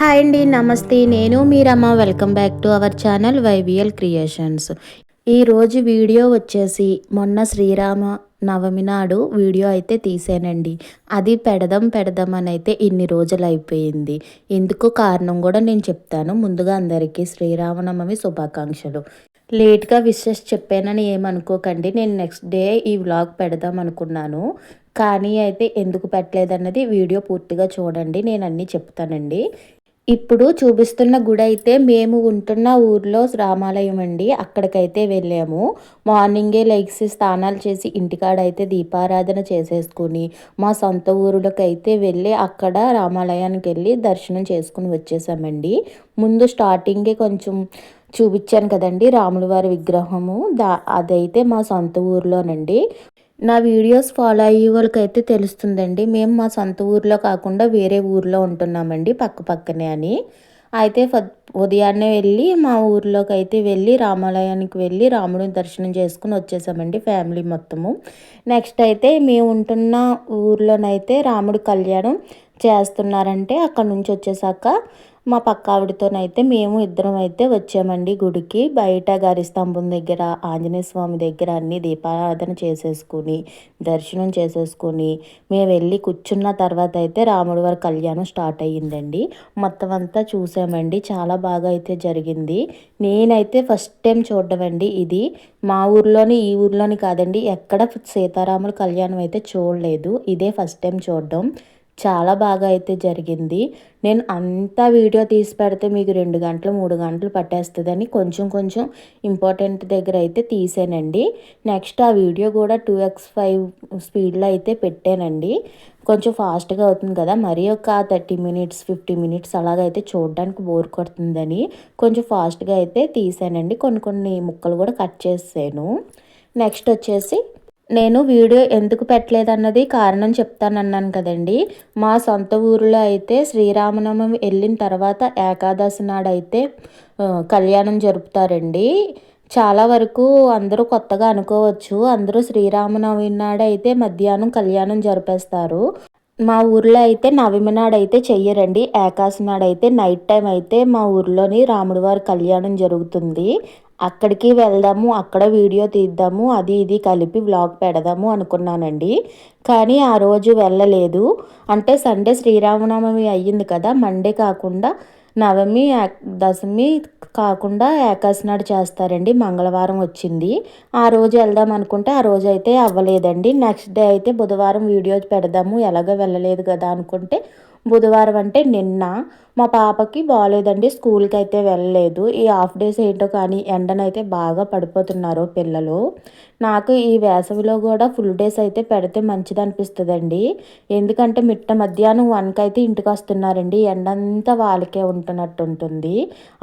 Hi అండి, నమస్తే. నేను మీ Rama. Welcome back to our channel YVL creations. ఈరోజు వీడియో వచ్చేసి మొన్న శ్రీరామ నవమి నాడు వీడియో అయితే తీసానండి. అది పెడదాం అని అయితే ఇన్ని రోజులు అయిపోయింది. ఎందుకు కారణం కూడా నేను చెప్తాను. ముందుగా అందరికీ శ్రీరామనవమి శుభాకాంక్షలు. లేట్గా విషెస్ చెప్పానని ఏమనుకోకండి. నేను నెక్స్ట్ డే ఈ వ్లాగ్ పెడదాం అనుకున్నాను, కానీ అయితే ఎందుకు పెట్టలేదన్నది వీడియో పూర్తిగా చూడండి, నేను అన్నీ చెప్తానండి. ఇప్పుడు చూపిస్తున్న గుడి అయితే మేము ఉంటున్న ఊర్లో రామాలయం అండి. అక్కడికైతే వెళ్ళాము. మార్నింగే లెగ్సి స్నానాలు చేసి ఇంటికాడైతే దీపారాధన చేసేసుకుని మా సొంత ఊరులకైతే వెళ్ళి అక్కడ రామాలయానికి వెళ్ళి దర్శనం చేసుకుని వచ్చేసామండి. ముందు స్టార్టింగే కొంచెం చూపించాను కదండి రాముల వారి విగ్రహము, అదైతే మా సొంత ఊర్లోనండి. నా వీడియోస్ ఫాలో అయ్యే వాళ్ళకైతే తెలుస్తుందండి, మేము మా సొంత ఊర్లో కాకుండా వేరే ఊర్లో ఉంటున్నామండి, పక్క పక్కనే అని. అయితే ఉదయాన్నే వెళ్ళి మా ఊర్లోకి అయితే వెళ్ళి రామాలయానికి వెళ్ళి రాముడిని దర్శనం చేసుకుని వచ్చేసామండి ఫ్యామిలీ మొత్తము. నెక్స్ట్ అయితే మేము ఉంటున్న ఊర్లోనైతే రాముడి కళ్యాణం చేస్తున్నారంటే అక్కడ నుంచి వచ్చేసాక మా పక్క ఆవిడతోనైతే మేము ఇద్దరం అయితే వచ్చామండి గుడికి. బయట గారి స్తంభం దగ్గర ఆంజనేయ స్వామి దగ్గర అన్ని దీపారాధన చేసేసుకుని దర్శనం చేసేసుకుని మేము వెళ్ళి కూర్చున్న తర్వాత అయితే రాముడి వారి కళ్యాణం స్టార్ట్ అయ్యిందండి. మొత్తం అంతా చూసామండి, చాలా బాగా అయితే జరిగింది. నేనైతే ఫస్ట్ టైం చూడడం అండి ఇది. మా ఊర్లోని ఈ ఊర్లోని కాదండి, ఎక్కడ సీతారాముల కళ్యాణం అయితే చూడలేదు, ఇదే ఫస్ట్ టైం చూడడం. చాలా బాగా అయితే జరిగింది. నేను అంతా వీడియో తీసి పెడితే మీకు 2 గంటలు 3 గంటలు పట్టేస్తుందని కొంచెం కొంచెం ఇంపార్టెంట్ దగ్గర అయితే తీసానండి. నెక్స్ట్ ఆ వీడియో కూడా 2x5 స్పీడ్లో అయితే పెట్టానండి. కొంచెం ఫాస్ట్గా అవుతుంది కదా, మరి ఒక 30 మినిట్స్ 50 మినిట్స్ అలాగైతే చూడడానికి బోర్ కొడుతుందని కొంచెం ఫాస్ట్గా అయితే తీసానండి. కొన్ని ముక్కలు కూడా కట్ చేసాను. నెక్స్ట్ వచ్చేసి నేను వీడియో ఎందుకు పెట్టలేదన్నది కారణం చెప్తానన్నాను కదండి. మా సొంత ఊరిలో అయితే శ్రీరామనవమి వెళ్ళిన తర్వాత ఏకాదశి నాడైతే కళ్యాణం జరుపుతారండి. చాలా వరకు అందరూ కొత్తగా అనుకోవచ్చు, అందరూ శ్రీరామనవమి నాడైతే మధ్యాహ్నం కళ్యాణం జరిపేస్తారు. మా ఊర్లో అయితే నవమి నాడైతే చెయ్యరండి. ఏకాదశి నాడైతే నైట్ టైం అయితే మా ఊర్లోని రాముడి వారి కళ్యాణం జరుగుతుంది. అక్కడికి వెళ్దాము, అక్కడ వీడియో తీద్దాము, అది ఇది కలిపి వ్లాగ్ పెడదాము అనుకున్నానండి. కానీ ఆ రోజు వెళ్ళలేదు. అంటే సండే శ్రీరామనవమి అయ్యింది కదా, మండే కాకుండా నవమి దశమి కాకుండా ఏకాదశి నాడు చేస్తారండి. మంగళవారం వచ్చింది. ఆ రోజు వెళ్దాం అనుకుంటే ఆ రోజు అయితే అవ్వలేదండి. నెక్స్ట్ డే అయితే బుధవారం వీడియో పెడదాము, ఎలాగో వెళ్ళలేదు కదా అనుకుంటే బుధవారం అంటే నిన్న మా పాపకి బాగాలేదండి, స్కూల్కి అయితే వెళ్ళలేదు. ఈ హాఫ్ డేస్ ఏంటో కానీ ఎండనైతే బాగా పడిపోతున్నారు పిల్లలు. నాకు ఈ వేసవిలో కూడా ఫుల్ డేస్ అయితే పెడితే మంచిది అనిపిస్తుందండి. ఎందుకంటే మధ్యాహ్నం 1కి అయితే ఇంటికి వస్తున్నారండి, ఎండంతా వాళ్ళకే ఉంటున్నట్టు ఉంటుంది.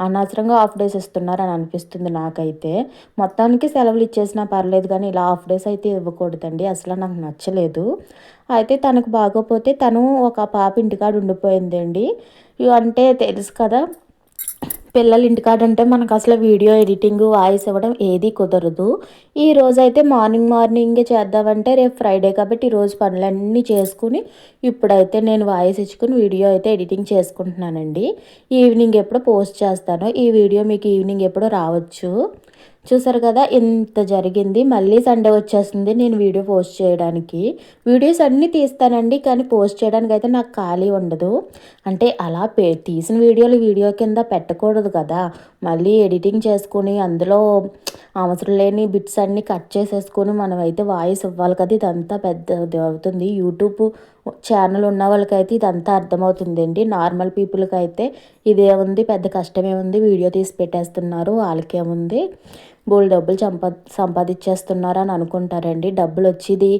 అనవసరంగా హాఫ్ డేస్ ఇస్తున్నారు అని అనిపిస్తుంది నాకైతే. మొత్తానికి సెలవులు ఇచ్చేసినా పర్లేదు, కానీ ఇలా హాఫ్ డేస్ అయితే ఇవ్వకూడదండి, అసలు నాకు నచ్చలేదు. అయితే తనకు బాగోపోతే తను ఒక పాప ఇంటికాడ ఉండిపోయిందండి. అంటే తెలుసు కదా, పిల్లలు ఇంటికాడ ఉంటే మనకు అసలు వీడియో ఎడిటింగ్ వాయిస్ ఇవ్వడం ఏది కుదరదు. ఈ రోజు అయితే మార్నింగే చేద్దామంటే రేపు ఫ్రైడే కాబట్టి ఈరోజు పనులన్నీ చేసుకుని ఇప్పుడైతే నేను వాయిస్ ఇచ్చుకుని వీడియో అయితే ఎడిటింగ్ చేసుకుంటున్నానండి. ఈవినింగ్ ఎప్పుడో పోస్ట్ చేస్తాను. ఈ వీడియో మీకు ఈవినింగ్ ఎప్పుడో రావచ్చు. చూసారు కదా, ఇంత జరిగింది. మళ్ళీ సండే వచ్చేస్తుంది నేను వీడియో పోస్ట్ చేయడానికి. వీడియోస్ అన్నీ తీస్తానండి, కానీ పోస్ట్ చేయడానికి అయితే నాకు ఖాళీ ఉండదు. అంటే అలా తీసిన వీడియో కింద పెట్టకూడదు కదా, మళ్ళీ ఎడిటింగ్ చేసుకుని అందులో అవసరం లేని బిట్స్ అన్నీ కట్ చేసేసుకొని మనం అయితే వాయిస్ ఇవ్వాలి కదా, ఇదంతా పెద్దది అవుతుంది. యూట్యూబ్ ఛానల్ ఉన్న వాళ్ళకైతే ఇదంతా అర్థమవుతుందండి. నార్మల్ పీపుల్కి అయితే ఇదేముంది, పెద్ద కష్టమేముంది, వీడియో తీసి పెట్టేస్తున్నారు, వాళ్ళకేముంది, బోల్ డబ్బులు సంపాదించేస్తున్నారు అని అనుకుంటారండి. డబ్బులు వచ్చేది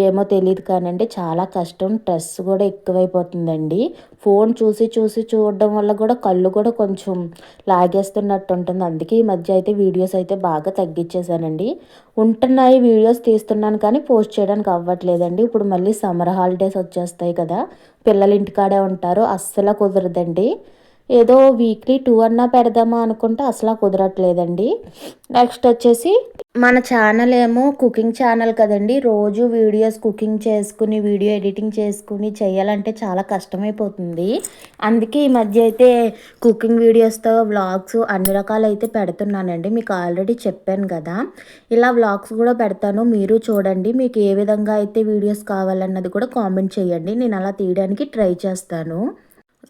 ఏమో తెలియదు కానండి, చాలా కష్టం, స్ట్రెస్ కూడా ఎక్కువైపోతుందండి. ఫోన్ చూసి చూడడం వల్ల కూడా కళ్ళు కూడా కొంచెం లాగేస్తున్నట్టు ఉంటుంది. అందుకే ఈ మధ్య అయితే వీడియోస్ అయితే బాగా తగ్గించేశానండి. ఉంటున్నాయి వీడియోస్ తీస్తున్నాను, కానీ పోస్ట్ చేయడానికి అవ్వట్లేదండి. ఇప్పుడు మళ్ళీ సమ్మర్ హాలిడేస్ వచ్చేస్తాయి కదా, పిల్లలు ఇంటికాడే ఉంటారు, అస్సలు కుదరదండి. ఏదో వీక్లీ 2 అన్నా పెడదామా అనుకుంటే అసలు కుదరట్లేదండి. నెక్స్ట్ వచ్చేసి మన ఛానల్ ఏమో కుకింగ్ ఛానల్ కదండి. రోజు వీడియోస్ కుకింగ్ చేసుకుని, వీడియో ఎడిటింగ్ చేసుకుని చేయాలంటే చాలా కష్టమైపోతుంది. అందుకే ఈ మధ్య అయితే కుకింగ్ వీడియోస్‌తో వ్లాగ్స్ అన్ని రకాలైతే పెడుతున్నానండి. మీకు ఆల్రెడీ చెప్పాను కదా! ఇలా వ్లాగ్స్ కూడా పెడతాను. మీరు చూడండి. మీకు ఏ విధంగా అయితే వీడియోస్ కావాలన్నది కూడా కామెంట్ చేయండి. నేను అలా తీయడానికి ట్రై చేస్తాను.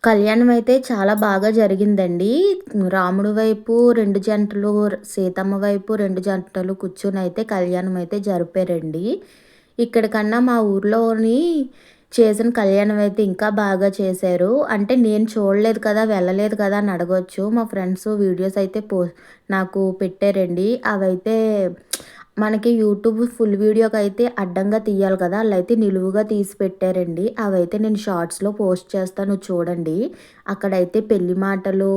కళ్యాణం అయితే చాలా బాగా జరిగిందండి. రాముడి వైపు 2 జంటలు, సీతమ్మ వైపు 2 జంటలు కూర్చొనైతే కళ్యాణం అయితే జరిపారండి. ఇక్కడ కన్నా మా ఊర్లోని చేసిన కళ్యాణం అయితే ఇంకా బాగా చేశారు. అంటే నేను చూడలేదు కదా! వెళ్ళలేదు కదా! అని అడగొచ్చు. మా ఫ్రెండ్స్ వీడియోస్ అయితే నాకు పెట్టారండి. అవైతే మనకి యూట్యూబ్ ఫుల్ వీడియోకైతే అడ్డంగా తీయాలి కదా! ఆళ్ళైతే నిలువుగా తీసి పెట్టారండి. అవైతే నేను షార్ట్స్‌లో పోస్ట్ చేస్తాను చూడండి. అక్కడైతే పెళ్లి మాటలు,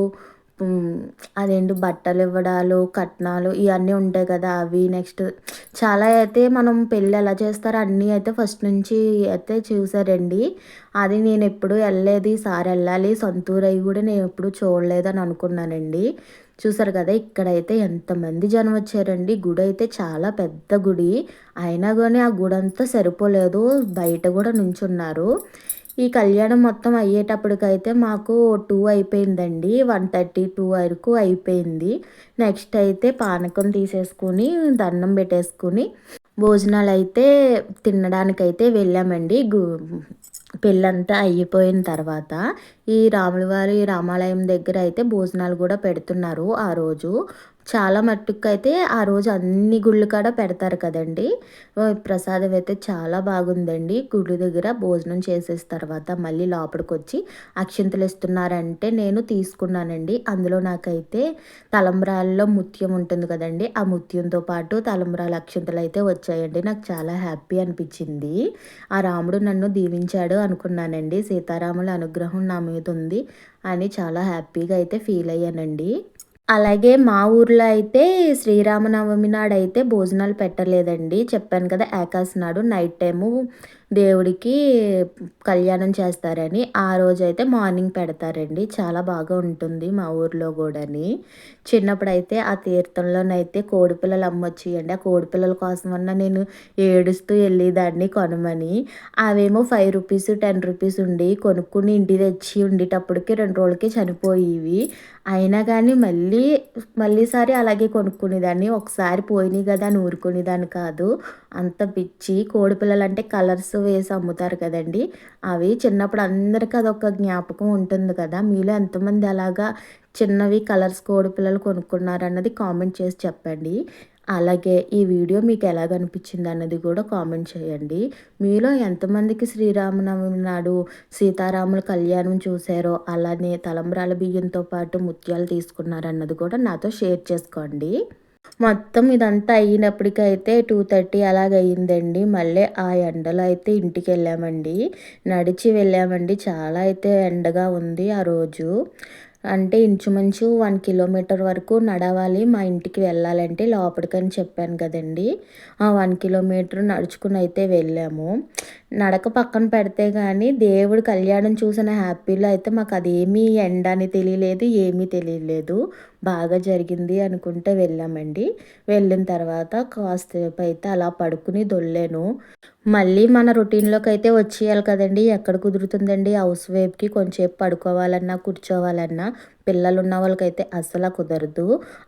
హ్మ్. అదేంటి బట్టలివ్వడాలు, కట్నాలు ఇయన్నీ ఉంటాయి కదా! అవి నెక్స్ట్ చాలా అయితే మనం పెళ్లి ఎలా చేస్తారో అన్నీ అయితే ఫస్ట్ నుంచి అయితే చూసారండి. అది నేనెప్పుడు ఎళ్ళలేదు. ఈసారి ఎళ్ళాలి. సొంతూరయ్యి గూడా నేనెప్పుడు చూడలేదని అనుకున్నానండి. చూసారు కదా! ఇక్కడైతే ఎంతమంది జనం వచ్చారండి. గుడైతే చాలా పెద్ద గుడి. అయినా గాని ఆ గుడంతా సరిపోలేదు. బయట గూడా నుంచున్నారు. ఈ కళ్యాణం మొత్తం అయ్యేటప్పటికైతే మాకు 2 అయిపోయిందండి. 1:30, 2 వరకు అయిపోయింది. నెక్స్ట్ అయితే పానకం తీసేసుకొని, దండం పెట్టేసుకొని, భోజనాలైతే తినడానికైతే వెళ్ళామండి. పెళ్ళంతా అయిపోయిన తర్వాత ఈ రాములవారి రామాలయం దగ్గర అయితే భోజనాలు కూడా పెడుతున్నారు ఆ రోజు. చాలా మట్టుకైతే ఆ రోజు అన్ని గుళ్ళు కాడ పెడతారు కదండీ! ప్రసాదం అయితే చాలా బాగుందండి. గుడి దగ్గర భోజనం చేసేసిన తర్వాత మళ్ళీ లోపలికొచ్చి అక్షింతలు ఇస్తున్నారంటే నేను తీసుకున్నానండి. అందులో నాకైతే తలంబ్రాల్లో ముత్యం ఉంటుంది కదండీ! ఆ ముత్యంతో పాటు తలంబ్రాల అక్షింతలు అయితే వచ్చాయండి. నాకు చాలా హ్యాపీ అనిపించింది. ఆ రాముడు నన్ను దీవించాడు అనుకున్నానండి. సీతారాముల అనుగ్రహం నా మీద ఉంది అని చాలా హ్యాపీగా అయితే ఫీల్ అయ్యానండి. అలాగే మా ఊర్లో అయితే శ్రీరామనవమి నాడైతే భోజనాలు పెట్టలేదండి. చెప్పాను కదా! ఏకాదశి నాడు నైట్ టైము దేవుడికి కళ్యాణం చేస్తారని. ఆ రోజైతే మార్నింగ్ పెడతారండి. చాలా బాగా ఉంటుంది మా ఊర్లో గూడాని. చిన్నప్పుడైతే ఆ తీర్థంలోనైతే కోడిపిల్లలు అమ్మొచ్చేయండి. ఆ కోడిపిల్లల కోసమన్నా నేను ఏడుస్తూ ఎళ్ళేదాన్ని కొనమని. అవేమో రూ. 5, రూ. 10 ఉండి కొనుక్కొని ఇంటికి తెచ్చి ఉండేటప్పటికి 2 రోజులకే చనిపోయేవి. అయినా గానీ మళ్ళీసారి అలాగే కొనుక్కునేదాన్ని. ఒకసారి పోయినాయి గదా అని ఊరుకునేదాన్ని కాదు. అంత పిచ్చి. కోడిపిల్లలంటే కలర్స్ వేసి అమ్ముతారు కదండీ! అవి చిన్నప్పుడు అందరికి అదొక జ్ఞాపకం ఉంటుంది కదా! మీలో ఎంతమంది అలాగా చిన్నవి కలర్స్ కోడిపిల్లలు కొనుక్కున్నారన్నది కామెంట్ చేసి చెప్పండి. అలాగే ఈ వీడియో మీకు ఎలాగనిపించింది అన్నది కూడా కామెంట్ చేయండి. మీలో ఎంతమందికి శ్రీరామనవమి నాడు సీతారాముల కళ్యాణం చూసారో, అలానే తలంబ్రాల బియ్యంతో పాటు ముత్యాలు తీసుకున్నారన్నది కూడా నాతో షేర్ చేసుకోండి. మొత్తం ఇదంతా అయినప్పటికైతే 2:30 అలాగయిందండి. మళ్ళీ ఆ ఎండలో అయితే ఇంటికెళ్ళామండి. నడిచి వెళ్ళామండి. చాలా అయితే ఎండగా ఉంది ఆ రోజు. అంటే ఇంచుమించు 1 కిలోమీటర్ వరకు నడవాలి మా ఇంటికి వెళ్ళాలంటే లోపలికని చెప్పాను కదండీ! ఆ 1 కిలోమీటర్ నడుచుకుని అయితే వెళ్ళాము. నడక పక్కన పెడితే గానీ దేవుడి కళ్యాణం చూసిన హ్యాపీలో అయితే మాకదేమీ ఎండ అని తెలియలేదు, ఏమీ తెలియలేదు. బాగా జరిగింది అనుకుంటే వెళ్ళామండి. వెళ్ళిన తర్వాత కాసేపు అయితే అలా పడుకుని దొర్లాను. మళ్ళీ మన రొటీన్‌లోకైతే వచ్చేయాలి కదండీ! ఎక్కడ కుదురుతుందండి హౌస్ వైఫ్‌కి కొంచెంసేపు పడుకోవాలన్నా, కూర్చోవాలన్నా. పిల్లలున్న వాళ్ళకైతే అస్సల కుదరదు.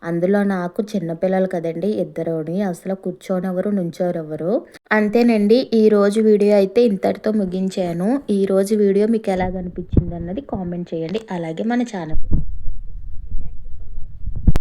అందులో నాకు చిన్న పిల్లలు కదండీ ఇద్దరూని. అసలు కూర్చోనివ్వరు, నుంచోరెవ్వరు. అంతేనండి. ఈరోజు వీడియో అయితే ఇంతటితో ముగించాను. ఈరోజు వీడియో మీకు ఎలాగనిపించిందన్నది కామెంట్ చేయండి. అలాగే మన ఛానల్